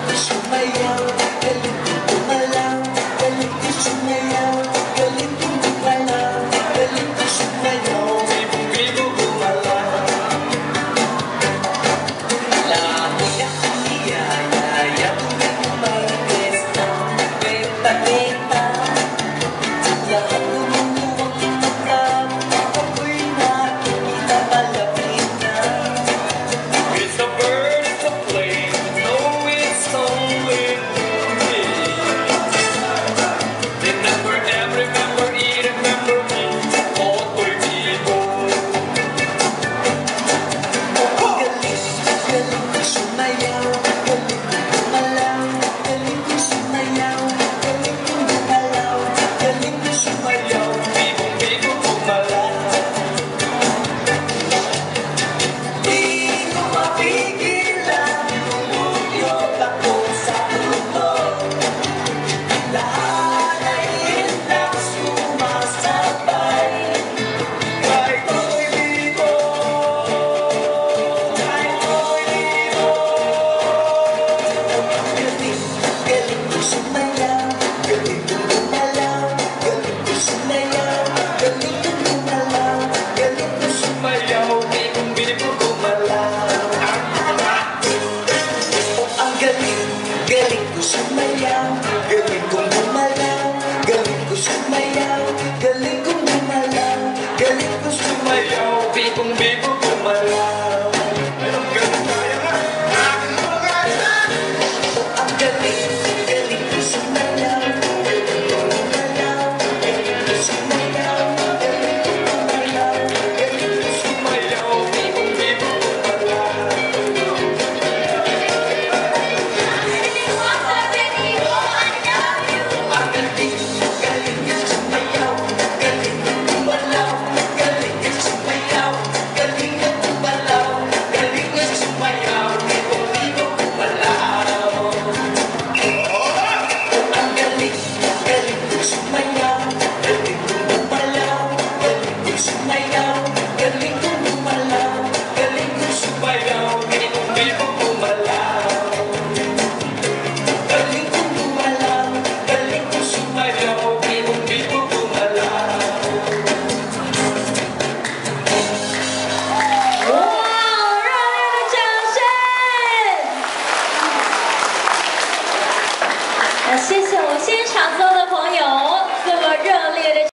ko sumayaw, galing ko gumalaw, galing ko sumayaw, galing ko gumalaw, galing ko sumayaw, bibo-bibo gumalaw. Lagi akong niyayaya tuwing umalis na benta-benta. Lahat lumuluwag ng mata, ako'y nakikita malapit na. It's a bird, it's a plane, no, it's only me. Remember, remember, remember me, ako'y bibo. Galing ko sumayaw, galing ko gumalaw, galing ko sumayaw, galing ko gumalaw, galing ko sumayaw, Bibong-bibo gumalaw. di ko mapigilan, umugyot ako sa mundo. Lahat ay hindang sumasabay, kahit ako'y bibo, kahit ako'y bibo. Galing ko sumayaw, galing ko gumalaw, galing ko sumayaw, galing ko gumalaw, galing ko sumayaw, Bibong-bibo gumalaw. ang galing, galing ko sumayaw.